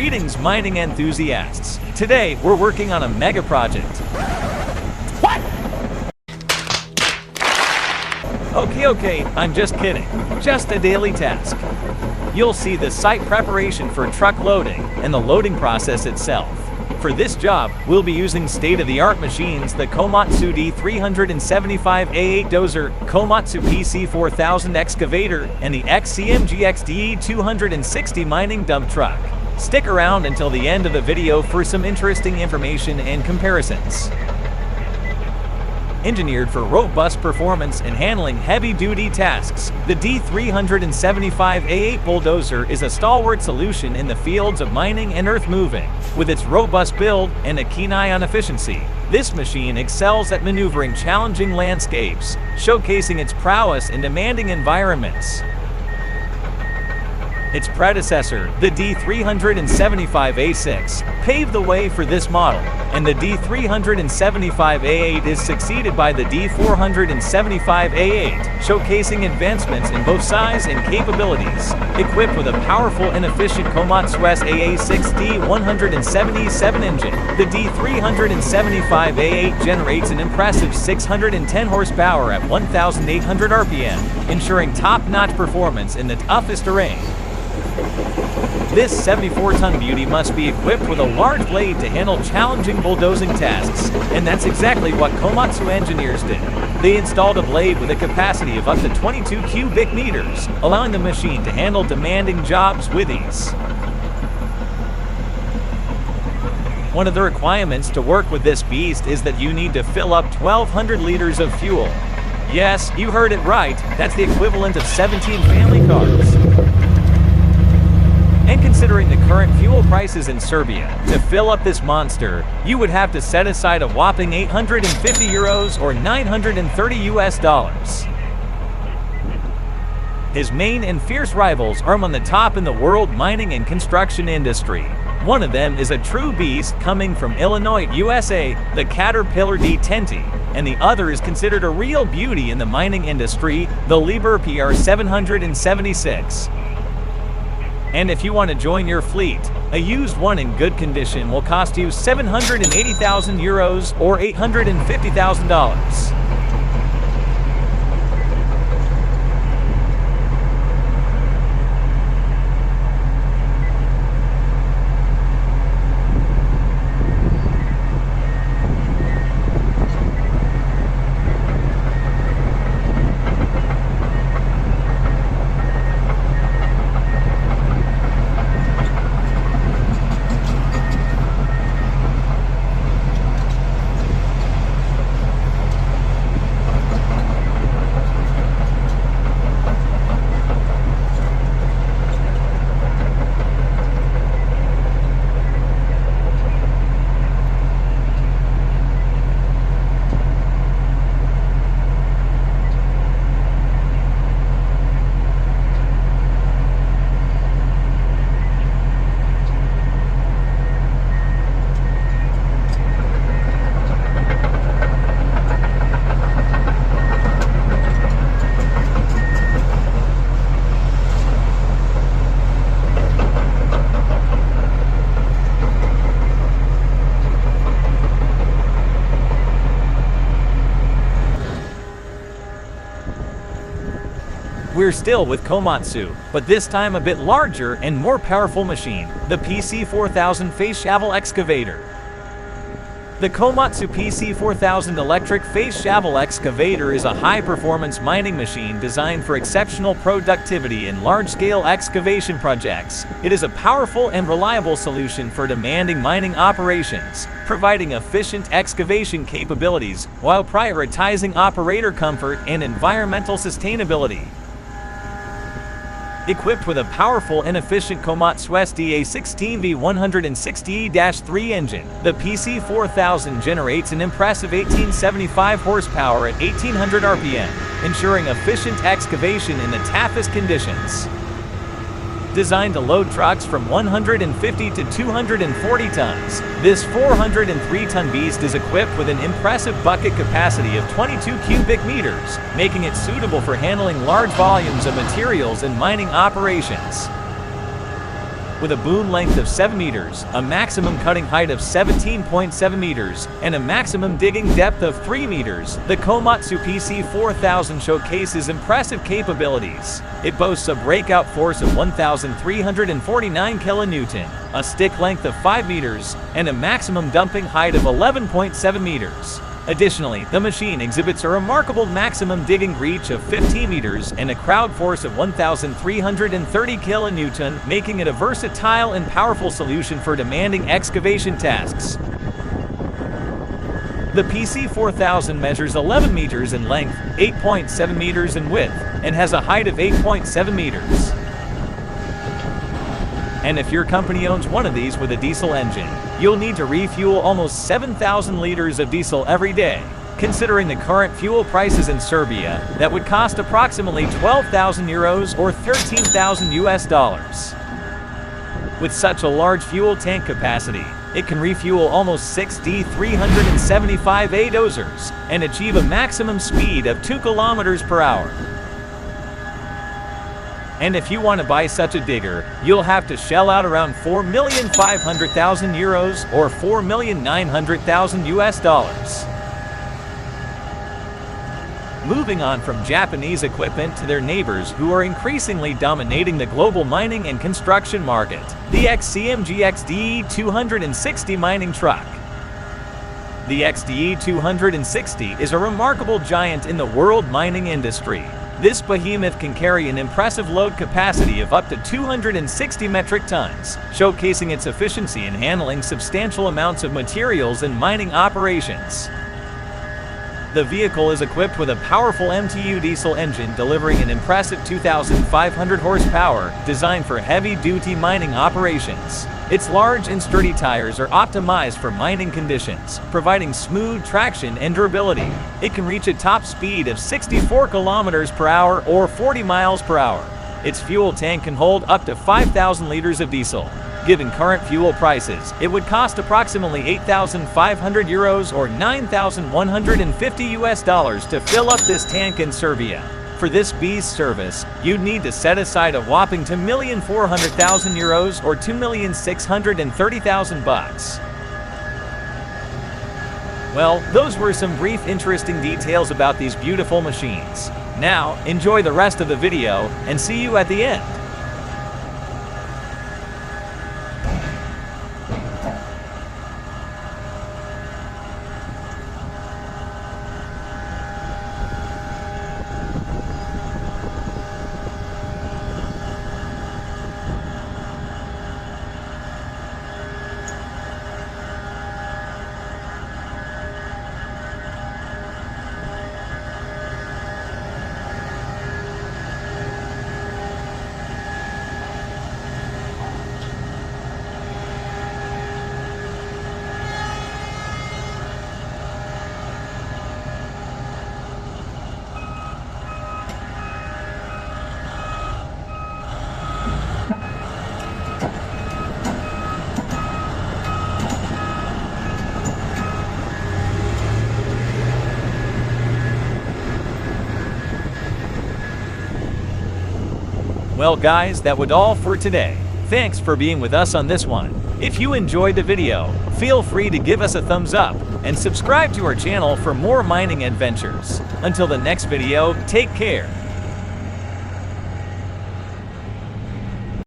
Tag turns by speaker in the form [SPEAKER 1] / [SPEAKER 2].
[SPEAKER 1] Greetings, mining enthusiasts. Today, we're working on a mega project. What? Okay, I'm just kidding. Just a daily task. You'll see the site preparation for truck loading and the loading process itself. For this job, we'll be using state-of-the-art machines, the Komatsu D375A-8 dozer, Komatsu P4000 excavator, and the XCMG XDE 260 mining dump truck. Stick around until the end of the video for some interesting information and comparisons. Engineered for robust performance and handling heavy-duty tasks, the D375A-8 Bulldozer is a stalwart solution in the fields of mining and earth moving. With its robust build and a keen eye on efficiency, this machine excels at maneuvering challenging landscapes, showcasing its prowess in demanding environments. Its predecessor, the D375A-6, paved the way for this model, and the D375A-8 is succeeded by the D475A-8, showcasing advancements in both size and capabilities. Equipped with a powerful and efficient Komatsu XDE-177 engine, the D375A-8 generates an impressive 610 horsepower at 1,800 RPM, ensuring top-notch performance in the toughest terrain. This 74-ton beauty must be equipped with a large blade to handle challenging bulldozing tasks, and that's exactly what Komatsu engineers did. They installed a blade with a capacity of up to 22 cubic meters, allowing the machine to handle demanding jobs with ease. One of the requirements to work with this beast is that you need to fill up 1,200 liters of fuel. Yes, you heard it right, that's the equivalent of 17 family cars. And considering the current fuel prices in Serbia, to fill up this monster, you would have to set aside a whopping 850 euros or $930 US. His main and fierce rivals are among the top in the world mining and construction industry. One of them is a true beast coming from Illinois, USA, the Caterpillar D10, and the other is considered a real beauty in the mining industry, the Liebherr PR776. And if you want to join your fleet, a used one in good condition will cost you 780,000 euros or $850,000. We're still with Komatsu, but this time a bit larger and more powerful machine, the PC4000 face shovel excavator. The Komatsu PC4000 electric face shovel excavator is a high-performance mining machine designed for exceptional productivity in large-scale excavation projects. It is a powerful and reliable solution for demanding mining operations, providing efficient excavation capabilities while prioritizing operator comfort and environmental sustainability. Equipped with a powerful and efficient Komatsu SDA16V160-3 engine, the PC4000 generates an impressive 1875 horsepower at 1800 RPM, ensuring efficient excavation in the toughest conditions. Designed to load trucks from 150 to 240 tons, this 403-ton beast is equipped with an impressive bucket capacity of 22 cubic meters, making it suitable for handling large volumes of materials in mining operations. with a boom length of 7 meters, a maximum cutting height of 17.7 meters, and a maximum digging depth of 3 meters. The Komatsu PC4000 showcases impressive capabilities. It boasts a breakout force of 1,349 kilonewton, a stick length of 5 meters, and a maximum dumping height of 11.7 meters. Additionally, the machine exhibits a remarkable maximum digging reach of 15 meters and a crowd force of 1,330 kilonewton, making it a versatile and powerful solution for demanding excavation tasks. The PC4000 measures 11 meters in length, 8.7 meters in width, and has a height of 8.7 meters. And if your company owns one of these with a diesel engine, you'll need to refuel almost 7,000 liters of diesel every day. Considering the current fuel prices in Serbia, that would cost approximately 12,000 euros or 13,000 US dollars. With such a large fuel tank capacity, it can refuel almost 6 D375A dozers and achieve a maximum speed of 2 kilometers per hour. And if you want to buy such a digger, you'll have to shell out around 4,500,000 euros or 4,900,000 US dollars. Moving on from Japanese equipment to their neighbors who are increasingly dominating the global mining and construction market, the XCMG XDE 260 mining truck. The XDE 260 is a remarkable giant in the world mining industry. This behemoth can carry an impressive load capacity of up to 260 metric tons, showcasing its efficiency in handling substantial amounts of materials in mining operations. The vehicle is equipped with a powerful MTU diesel engine delivering an impressive 2,500 horsepower, designed for heavy-duty mining operations. Its large and sturdy tires are optimized for mining conditions, providing smooth traction and durability. It can reach a top speed of 64 kilometers per hour or 40 miles per hour. Its fuel tank can hold up to 5,000 liters of diesel. Given current fuel prices, it would cost approximately 8,500 euros or 9,150 US dollars to fill up this tank in Serbia. For this beast service, you'd need to set aside a whopping 2,400,000 euros or 2,630,000 bucks. Well, those were some brief interesting details about these beautiful machines. Now, enjoy the rest of the video and see you at the end. Well guys, that was all for today. Thanks for being with us on this one. If you enjoyed the video, feel free to give us a thumbs up and subscribe to our channel for more mining adventures. Until the next video, take care.